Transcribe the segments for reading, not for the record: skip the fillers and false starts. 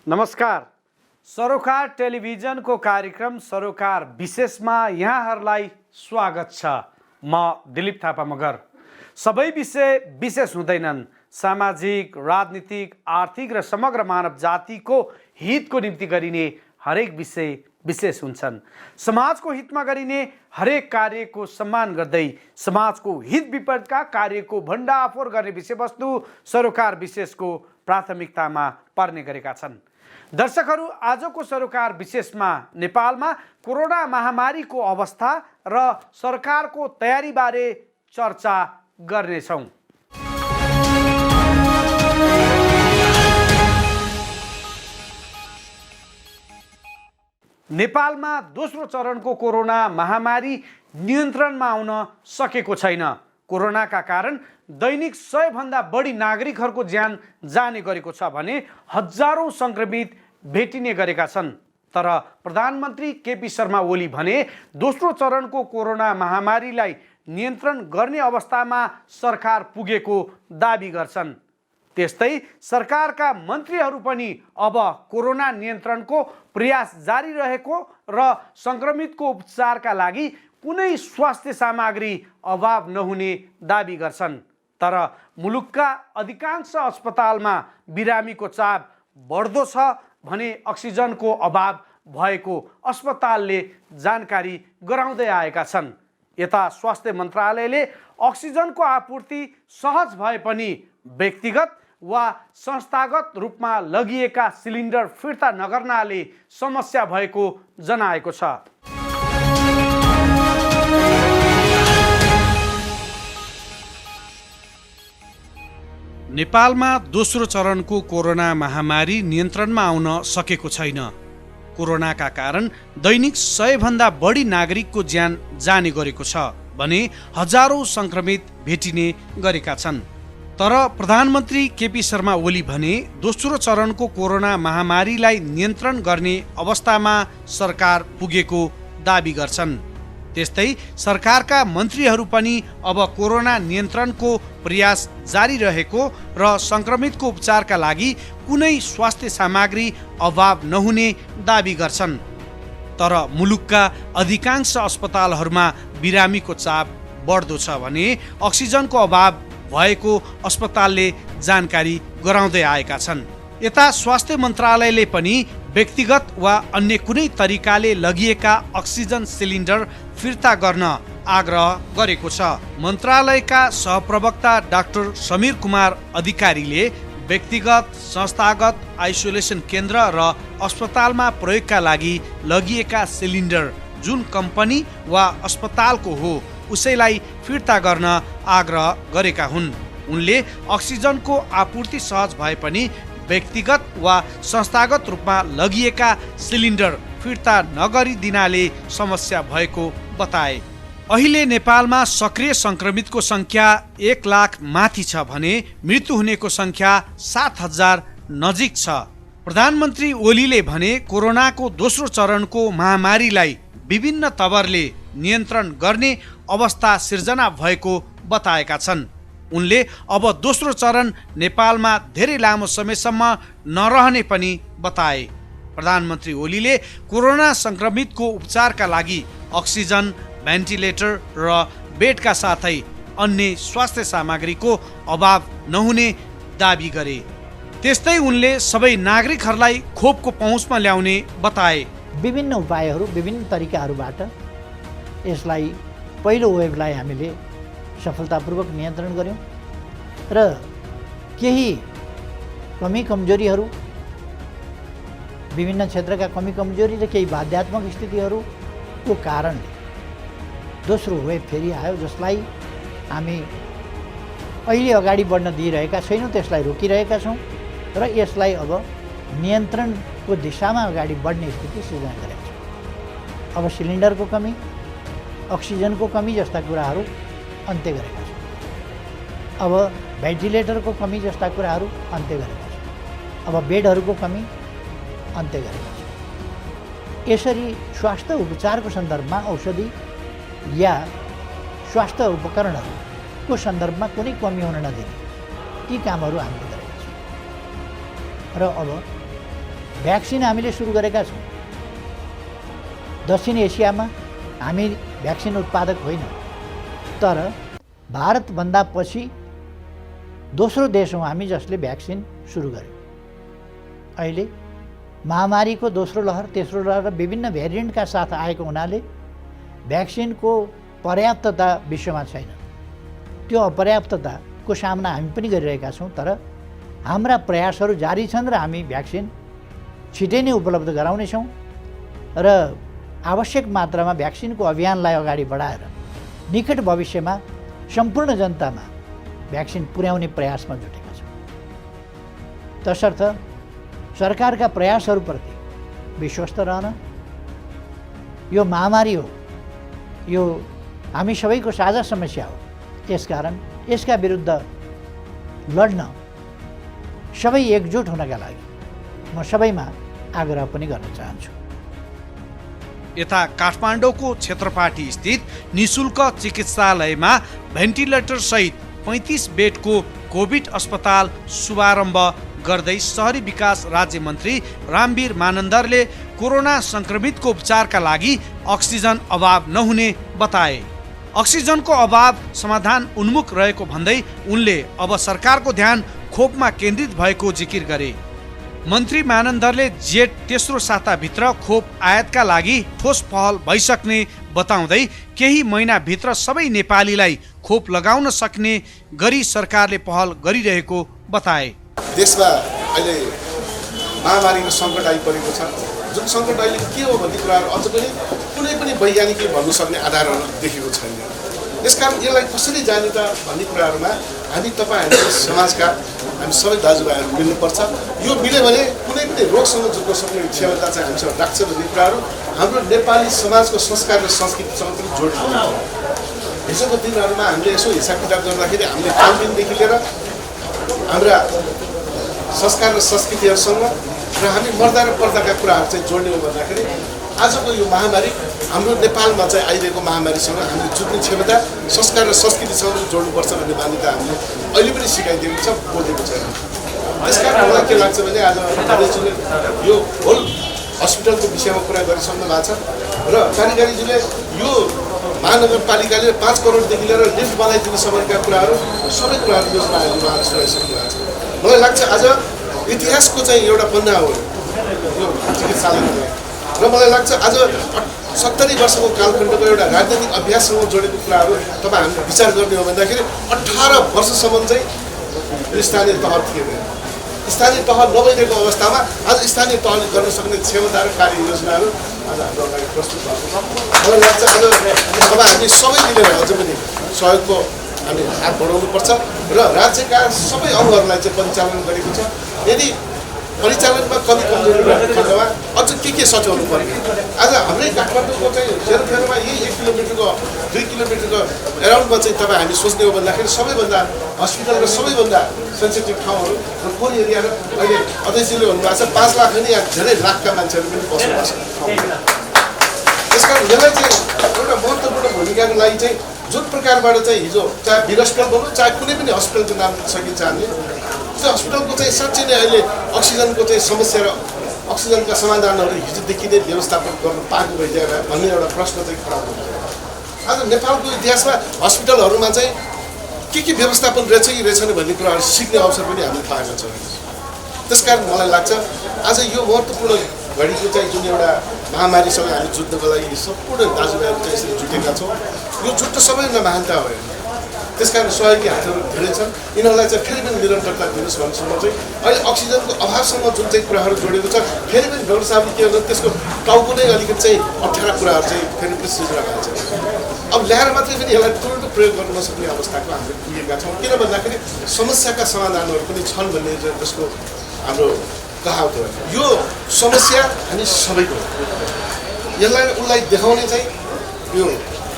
नमस्कार। सरोकार टेलिभिजनको कार्यक्रम सरोकार विशेषमा यहाँहरूलाई स्वागत छ। म दिलीप थापा मगर। सबै विषय विशेष हुँदैनन्। सामाजिक, राजनीतिक, आर्थिक र समग्र मानव जातिको हितको निम्ति गरिने हरेक विषय विशेष हुन्छन्। समाजको हितमा गरिने हरेक कार्यको सम्मान गर्दै समाजको हित विपरीतका कार्यको भण्डाफोर गर्ने विषयवस्तु सरोकार विशेषको प्राथमिकतामा पर्ने गरेका छन्। दर्शकहरू, आजको सरोकार विशेषमा नेपालमा कोरोना महामारीको अवस्था र सरकारको तयारीबारे चर्चा गर्नेछौँ। नेपालमा दोस्रो चरणको कोरोना महामारी नियन्त्रणमा आउन सकेको छैन। कोरोनाका कारण दैनिक 100 भन्दा बढी नागरिकहरूको ज्यान जाने गरेको छ भने हजारौं संक्रमित भेटिने गरेका छन्। तर प्रधानमन्त्री केपी शर्मा ओली भने दोस्रो चरणको कोरोना महामारीलाई नियन्त्रण गर्ने अवस्थामा सरकार पुगेको दाबी गर्छन्। त्यस्तै सरकारका मन्त्रीहरू पनि अब कोरोना नियन्त्रणको प्रयास जारी रहेको र संक्रमितको उपचारका लागि कुनै स्वास्थ्य सामग्री अभाव नहुने दाबी गर्छन्। तर मुलुकका अधिकांश अस्पतालमा बिरामीको चाप बढ्दो छ भने अक्सिजनको अभाव भएको अस्पतालले जानकारी गराउँदै आएका छन्। यता स्वास्थ्य मन्त्रालयले अक्सिजनको आपूर्ति सहज भए पनि व्यक्तिगत वा संस्थागत रूपमा लगिएका सिलिन्डर फिर्ता नगर्नाले समस्या भएको जनाएको छ। नेपालमा दोस्रो चरणको कोरोना महामारी नियन्त्रणमा आउन सकेको छैन। कोरोनाका कारण दैनिक 100 भन्दा बढी नागरिकको ज्यान जाने गरेको छ भने हजारौं संक्रमित भेटिने गरेका छन्। तर प्रधानमन्त्री केपी शर्मा ओली भने दोस्रो चरणको कोरोना महामारीलाई नियन्त्रण गर्ने अवस्थामा सरकार पुगेको दाबी गर्छन्। त्यस्तै सरकारका मन्त्रीहरू पनि अब कोरोना नियन्त्रणको प्रयास जारी रहेको र संक्रमितको उपचारका लागि कुनै स्वास्थ्य सामग्री अभाव नहुने दाबी गर्छन्। तर मुलुकका अधिकांश अस्पतालहरूमा बिरामीको चाप बढ्दो छ भने अक्सिजनको अभाव भएको अस्पतालले जानकारी गराउँदै आएका छन्। यता स्वास्थ्य मन्त्रालयले पनि व्यक्तिगत वा अन्य कुनै तरिकाले लगिएका अक्सिजन सिलिन्डर फिर्ता गर्न आग्रह गरेको छ। मन्त्रालयका सहप्रवक्ता डाक्टर समीर कुमार अधिकारीले व्यक्तिगत, संस्थागत आइसोलेसन केन्द्र र अस्पतालमा प्रयोगका लागि लगिएका सिलिन्डर जुन कम्पनी वा अस्पतालको हो उसैलाई फिर्ता गर्न आग्रह गरेका हुन्। उनले अक्सिजनको आपूर्ति सहज भए पनि व्यक्तिगत वा संस्थागत रूपमा लगिएका सिलिन्डर फिर्ता नगरिदिनाले समस्या भएको बताए। अहिले नेपालमा सक्रिय संक्रमितको संख्या 1 लाख माथि छ भने मृत्यु हुनेको संख्या 7,000 नजिक छ। प्रधानमन्त्री ओलीले भने कोरोनाको दोस्रो चरणको महामारीलाई विभिन्न तवरले नियन्त्रण गर्ने अवस्था सिर्जना भएको बताएका छन्। उनले अब दोस्रो चरण नेपालमा धेरै लामो समयसम्म नरहने पनि बताए। प्रधानमन्त्री ओलीले कोरोना संक्रमितको उपचारका लागि अक्सिजन, भेन्टिलेटर र बेडका साथै अन्य स्वास्थ्य सामग्रीको अभाव नहुने दाबी गरे। त्यस्तै उनले सबै नागरिकहरूलाई खोपको पहुँचमा ल्याउने बताए। विभिन्न उपायहरू, विभिन्न तरिकाहरूबाट यसलाई पहिलो वेभलाई हामीले सफलतापूर्वक नियन्त्रण गर्यौँ र केही कमी कमजोरीहरू, विभिन्न क्षेत्रका कमी कमजोरी र केही बाध्यात्मक स्थितिहरूको कारणले दोस्रो वेभ फेरि आयो, जसलाई हामी अहिले अगाडि बढ्न दिइरहेका छैनौँ, त्यसलाई रोकिरहेका छौँ र यसलाई अब नियन्त्रणको दिशामा अगाडि बढ्ने स्थिति सृजना गरेका छौँ। अब सिलिन्डरको कमी, अक्सिजनको कमी जस्ता कुराहरू अन्त्य गरेका छौँ। अब भेन्टिलेटरको कमी जस्ता कुराहरू अन्त्य गरेका छौँ। अब बेडहरूको कमी अन्त्य गरेका छौँ। यसरी स्वास्थ्य उपचारको सन्दर्भमा औषधि या स्वास्थ्य उपकरणहरूको सन्दर्भमा कुनै कमी हुन नदिने ती कामहरू हामीले गरेका छौँ। र अब भ्याक्सिन हामीले सुरु गरेका छौँ। दक्षिण एसियामा हामी भ्याक्सिन उत्पादक होइन, तर भारतभन्दा पछि दोस्रो देश हौँ हामी जसले भ्याक्सिन सुरु गर्यो। अहिले महामारीको दोस्रो लहर, तेस्रो लहर र विभिन्न भेरिएन्टका साथ आएको हुनाले भ्याक्सिनको पर्याप्तता विश्वमा छैन। त्यो अपर्याप्तताको सामना हामी पनि गरिरहेका छौँ, तर हाम्रा प्रयासहरू जारी छन् र हामी भ्याक्सिन छिटै नै उपलब्ध गराउनेछौँ र आवश्यक मात्रामा भ्याक्सिनको अभियानलाई अगाडि बढाएर निकट भविष्यमा सम्पूर्ण जनतामा भ्याक्सिन पुर्याउने प्रयासमा जुटेका छौँ। तसर्थ सरकारका प्रयासहरूप्रति विश्वस्त रहन, यो महामारी हो, यो हामी सबैको साझा समस्या हो, त्यसकारण यसका विरुद्ध लड्न सबै एकजुट हुनका लागि म सबैमा आग्रह पनि गर्न चाहन्छु। यता काठमाडौँको क्षेत्रपाटी स्थित निशुल्क चिकित्सालयमा भेन्टिलेटर सहित 35 बेडको कोभिड अस्पताल शुभारम्भ गर्दै शहरी विकास राज्य मन्त्री रामवीर मानन्दरले कोरोना संक्रमितको उपचारका लागि अक्सिजन अभाव नहुने बताए। अक्सिजनको अभाव समाधान उन्मुख रहेको भन्दै उनले अब सरकारको ध्यान खोपमा केन्द्रित भएको जिकिर गरे। मन्त्री मानन्दरले जेठ तेस्रो साताभित्र खोप आयातका लागि ठोस पहल भइसक्ने बताउँदै केही महिनाभित्र सबै नेपालीलाई खोप लगाउन सक्ने गरी सरकारले पहल गरिरहेको बताए। देशमा अहिले महामारीको सङ्कट आइपरेको छ, जुन सङ्कट अहिले के हो भन्ने कुराहरू अझ पनि कुनै पनि वैज्ञानिकले भन्नु सक्ने आधारहरू देखेको छैन। त्यसकारण यसलाई कसरी जाने त भन्ने कुराहरूमा हामी तपाईँ समाजका हामी सबै दाजुभाइहरू मिल्नुपर्छ। यो मिल्यो भने कुनै पनि रोगसँग जुझ्न सक्ने क्षमता चाहिँ हामीसँग राख्छ भन्ने कुराहरू हाम्रो नेपाली समाजको संस्कार र संस्कृतिसँग पनि जोडिन्छ। हिजोको दिनहरूमा हामीले यसो हिसाब किताब गर्दाखेरि हामीले खानपिनदेखि लिएर हाम्रा संस्कार र संस्कृतिहरूसँग र हामी मर्दा र पर्दाका कुराहरू चाहिँ जोड्ने हो भन्दाखेरि आजको यो महामारी हाम्रो नेपालमा चाहिँ आइरहेको महामारीसँग हामीले जुझ्ने क्षमता संस्कार र संस्कृतिसँग पनि जोड्नुपर्छ भन्ने मान्यता हामीले अहिले पनि सिकाइदिएको छ, बोलेको छ। त्यसकारण मलाई के लाग्छ भने आज कार्यजीले यो होल हस्पिटलको विषयमा कुरा गरिसक्नु भएको छ र कार्यकारीजीले यो महानगरपालिकाले 5 करोडदेखि लिएर लिफ्ट बनाइदिनेसम्मका कुराहरू सबै कुराहरू योजनाहरू उहाँले सुनाइसक्नु भएको छ। मलाई लाग्छ आज इतिहासको चाहिँ एउटा पन्ना हो यो चिकित्सालय र मलाई लाग्छ आज 70 वर्षको कालखण्डको एउटा राजनैतिक अभ्याससँग जोडेको कुराहरू तपाईँ हामीले विचार गर्ने हो भन्दाखेरि 18 वर्षसम्म चाहिँ स्थानीय तह थिएन। स्थानीय तह नभइरहेको अवस्थामा आज स्थानीय तहले गर्न सक्ने क्षमता र कार्ययोजनाहरू आज हाम्रो अगाडि प्रस्तुत भएको छ। मलाई लाग्छ आज तपाईँ हामी सबै मिलेर अझ पनि सहयोगको हामी हात बढाउनुपर्छ र राज्यका सबै अङ्गहरूलाई चाहिँ परिचालन गरेको छ। यदि परिचालनमा कमी कमजोरी रहेको खण्डमा अझ के सच्याउनु पर्ने। आज हाम्रै काठमाडौँको चाहिँ सेरोफेरोमा यही 1 किलोमिटरको 2 किलोमिटरको एराउन्डमा चाहिँ तपाईँ हामी सोच्ने हो भन्दाखेरि सबैभन्दा हस्पिटल र सबैभन्दा सेन्सिटिभ ठाउँहरू र कुन एरिया र अहिले अध्यक्षले भन्नुभएको छ 5 लाख अनि यहाँ धेरै लाखका मान्छेहरू पनि बसोबास गर्छन्। त्यसकारण यसलाई चाहिँ एउटा महत्त्वपूर्ण भूमिकाको लागि चाहिँ जुन प्रकारबाट चाहिँ हिजो चाहे वीर हस्पिटल भनौँ चाहे कुनै पनि हस्पिटलको नाम सकिन्छ हामीले त्यो हस्पिटलको चाहिँ साँच्चै नै अहिले अक्सिजनको चाहिँ समस्या र अक्सिजनका समाधानहरू हिजोदेखि नै व्यवस्थापन गर्न पाएको भइदिएर भन्ने एउटा प्रश्न चाहिँ खडा हुन्छ। आज नेपालको इतिहासमा हस्पिटलहरूमा चाहिँ के व्यवस्थापन रहेछ कि रहेछन् भन्ने कुराहरू सिक्ने अवसर पनि हामीले पाएका छौँ। त्यसकारण मलाई लाग्छ आज यो महत्त्वपूर्ण घडीको चाहिँ जुन एउटा महामारीसँग हामी जुझ्नको लागि सम्पूर्ण दाजुभाइहरू चाहिँ यसरी जुटेका छौँ। यो जुट्न सबैभन्दा महानता हो। त्यसकारण सहयोगी हातहरू धेरै छन्, यिनीहरूलाई चाहिँ फेरि पनि निरन्तरता दिनुहोस् भन्छु। म चाहिँ अहिले अक्सिजनको अभावसँग जुन चाहिँ कुराहरू जोडेको छ फेरि पनि डाक्टर साहबले के गर्नु त्यसको टाउको नै अलिकति चाहिँ अप्ठ्यारा कुराहरू चाहिँ फेरि पनि सिर्जना भएको छ। अब ल्याएर मात्रै पनि यसलाई तुरन्त प्रयोग गर्न नसक्ने अवस्थाको हामीले पुगेका छौँ। किन भन्दाखेरि समस्याका समाधानहरू पनि छन् भन्ने जसको हाम्रो कहावत हो। यो समस्या हामी सबैको हो। यसलाई उनलाई देखाउने चाहिँ यो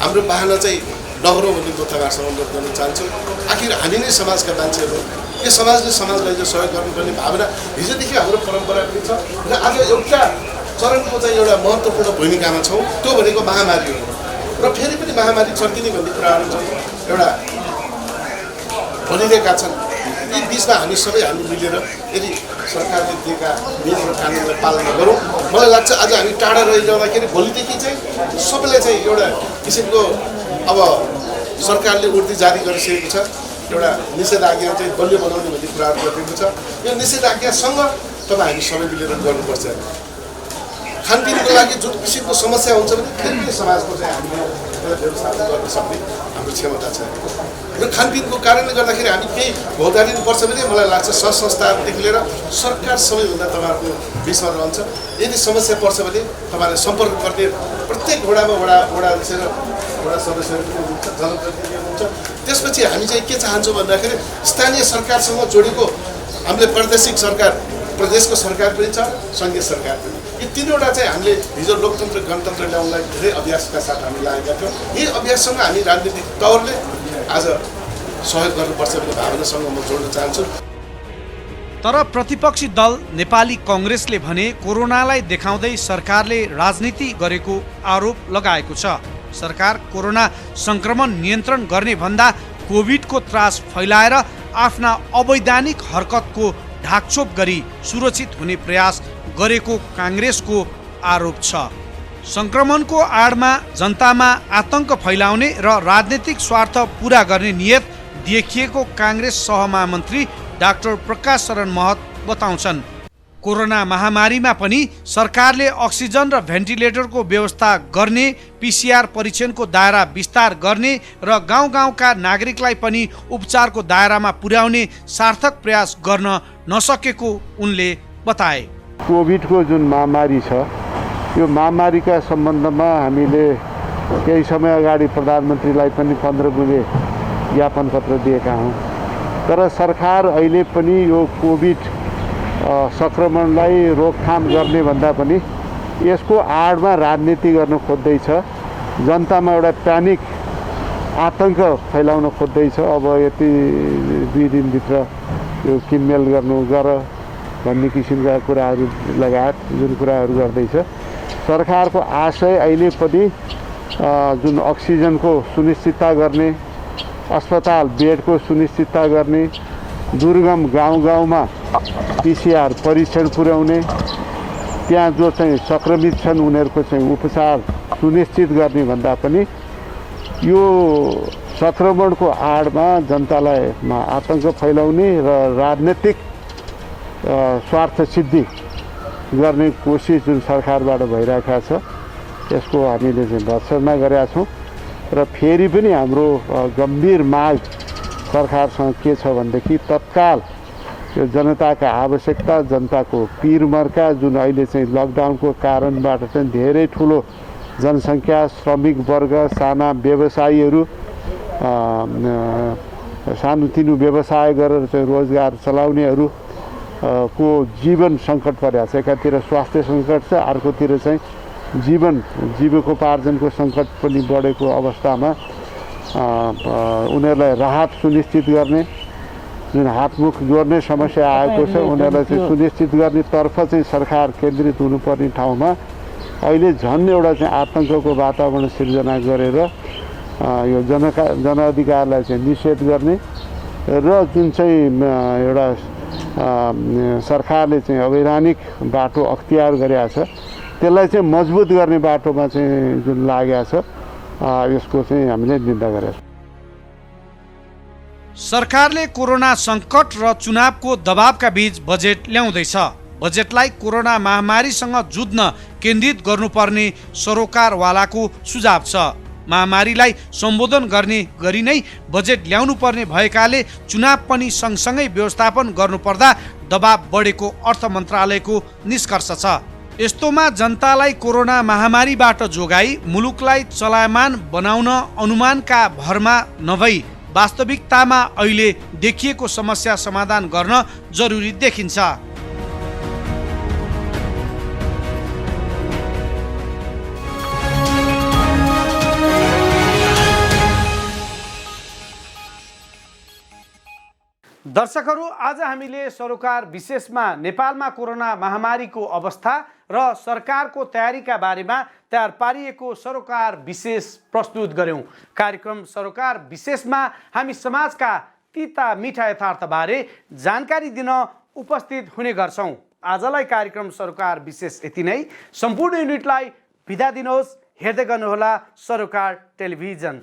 हाम्रो बाहना चाहिँ नगरौँ भन्ने म तपाईँहरूसँग अनुरोध गर्न चाहन्छु। आखिर हामी नै समाजका मान्छेहरू, यो समाजले समाजलाई चाहिँ सहयोग गर्नुपर्ने भावना हिजोदेखि हाम्रो परम्परा पनि छ र आज एउटा चरणको चाहिँ एउटा महत्त्वपूर्ण भूमिकामा छौँ। त्यो भनेको महामारी हो र फेरि पनि महामारी चर्किने भन्ने कुराहरू चाहिँ एउटा भनिरहेका छन्। यी बिचमा हामी मिलेर यदि सरकारले दिएका नियम र कानुनलाई पालना गरौँ, मलाई लाग्छ आज हामी टाढा रहिरहँदाखेरि भोलिदेखि चाहिँ सबैले चाहिँ एउटा किसिमको अब सरकारले उर्दी जारी गरिसकेको छ, एउटा निषेधाज्ञा चाहिँ बलियो बनाउने भन्ने कुराहरू गरिएको छ। यो निषेधाज्ञासँग तपाईँ हामी सबै मिलेर गर्नुपर्छ। खानपिनको लागि जुन किसिमको समस्या हुन्छ भने फेरि पनि समाजको चाहिँ हामीले त्यसलाई व्यवस्थापन गर्न सक्ने हाम्रो क्षमता छ। र खानपिनको कारणले गर्दाखेरि हामी केही भोगारिनुपर्छ भने मलाई लाग्छ संस्थादेखि लिएर सरकार सबैभन्दा तपाईँहरूको बिचमा रहन्छ। यदि समस्या पर्छ भने तपाईँहरूले सम्पर्क गर्ने प्रत्येक वडा सदस्यहरू हुनुहुन्छ, जनप्रतिनिधिहरू हुनुहुन्छ। त्यसपछि हामी चाहिँ के चाहन्छौँ भन्दाखेरि स्थानीय सरकारसँग जोडेको हामीले प्रादेशिक सरकार, प्रदेशको सरकार पनि छ, सङ्घीय सरकार पनि। यी तीनवटा चाहिँ हामीले हिजो लोकतन्त्र गणतन्त्र ल्याउनलाई धेरै अभ्यासका साथ हामी लागेका थियौँ। यही अभ्याससँग हामी राजनीतिक तौरले आज सहयोग गर्नुपर्छ भन्ने भावनासँग म जोड्न चाहन्छु। तर प्रतिपक्षी दल नेपाली कांग्रेसले भने कोरोनालाई देखाउँदै सरकारले राजनीति गरेको आरोप लगाएको छ। सरकार कोरोना संक्रमण नियन्त्रण गर्ने भन्दा कोभिडको त्रास फैलाएर आफ्ना अवैधानिक हरकतको ढाकछोप गरी सुरक्षित हुने प्रयास गरेको कांग्रेसको आरोप छ। संक्रमणको आडमा जनतामा आतंक फैलाउने र राजनीतिक स्वार्थ पूरा गर्ने नियत देखिएको कांग्रेस सहमहामन्त्री डाक्टर प्रकाश शरण महत बताउँछन्। कोरोना महामारीमा पनि सरकारले अक्सिजन र भेन्टिलेटरको व्यवस्था गर्ने, पीसीआर परीक्षणको दायरा विस्तार गर्ने र गाउँ-गाउँका नागरिकलाई पनि उपचारको दायरामा पुर्याउने सार्थक प्रयास गर्न नसकेको उनले बताए। कोभिडको जुन महामारी छ, यो महामारीका सम्बन्धमा हामीले केही समय अगाडि प्रधानमन्त्रीलाई पनि 15 बुँदे ज्ञापन पत्र दिएका हौँ। तर सरकार अहिले पनि यो कोभिड संक्रमणलाई रोकथाम गर्ने भन्दा पनि यसको आडमा राजनीति गर्न खोज्दैछ, जनतामा एउटा प्यानिक आतंक फैलाउन खोज्दैछ। अब यति 2 दिनभित्र यो किनमेल गर भन्ने किसिमका कुराहरू लगायत जुन कुराहरू गर्दैछ। सरकारको आशय अहिले पनि जुन अक्सिजनको सुनिश्चितता गर्ने, अस्पताल बेडको सुनिश्चितता गर्ने, दुर्गम गाउँ-गाउँमा पीसीआर परीक्षण पुर्याउने, त्यहाँ जो चाहिँ सङ्क्रमित छन् उनीहरूको चाहिँ उपचार सुनिश्चित गर्ने भन्दा पनि यो सङ्क्रमणको आडमा जनतालाई आतंक फैलाउने र राजनीतिक स्वार्थ सिद्धि गर्ने कोसिस जुन सरकारबाट भइरहेको छ, यसको हामीले चाहिँ भर्त्सना गरेका छौँ। र फेरि पनि हाम्रो गम्भीर माग सरकारसँग के छ भनेदेखि तत्काल यो जनताका आवश्यकता, जनताको पीरमर्का जुन अहिले चाहिँ लकडाउनको कारणबाट चाहिँ धेरै ठुलो जनसङ्ख्या, श्रमिक वर्ग, साना व्यवसायीहरू, सानोतिनो व्यवसाय गरेर चाहिँ रोजगार चलाउनेहरू को जीवन सङ्कट परेको छ। एकातिर स्वास्थ्य सङ्कट छ, अर्कोतिर चाहिँ जीविकोपार्जनको सङ्कट पनि बढेको अवस्थामा उनीहरूलाई राहत सुनिश्चित गर्ने, जुन हातमुख जोड्ने समस्या आएको छ उनीहरूलाई चाहिँ सुनिश्चित गर्नेतर्फ चाहिँ सरकार केन्द्रित हुनुपर्ने ठाउँमा अहिले झन् एउटा चाहिँ आतङ्कको वातावरण सिर्जना गरेर यो जनअधिकारलाई चाहिँ निषेध गर्ने र जुन चाहिँ एउटा सरकारले चाहिँ अवैधानिक बाटो अख्तियार गरेको छ त्यसलाई चाहिँ मजबुत गर्ने बाटोमा चाहिँ जुन लागेको छ यसको चाहिँ हामीले निन्दा गरेका छौँ। सरकारले कोरोना सङ्कट र चुनावको दबावका बीच बजेट ल्याउँदैछ। बजेटलाई कोरोना महामारीसँग जुझ्न केन्द्रित गर्नुपर्ने सरोकारवालाको सुझाव छ। महामारीलाई सम्बोधन गर्ने गरी नै बजेट ल्याउनु पर्ने भएकाले चुनाव पनि सँगसँगै व्यवस्थापन गर्नुपर्दा दबाव बढेको अर्थ मन्त्रालयको निष्कर्ष छ। यस्तोमा जनतालाई कोरोना महामारीबाट जोगाई मुलुकलाई चलायमान बनाउन अनुमानका भरमा नभई वास्तविकतामा अहिले देखिएको समस्या समाधान गर्न जरुरी देखिन्छ। दर्शकहरू, आज हामीले सरोकार विशेषमा नेपालमा कोरोना महामारीको अवस्था र सरकारको तयारीका बारेमा तयार पारिएको सरोकार विशेष प्रस्तुत गर्यौं। कार्यक्रम सरोकार विशेषमा हामी समाजका तिता मिठा यथार्थबारे जानकारी दिन उपस्थित हुने गर्छौँ। आजलाई कार्यक्रम सरोकार विशेष यति नै। सम्पूर्ण युनिटलाई बिदा दिनुहोस्। हेर्दै गर्नुहोला सरोकार टेलिभिजन।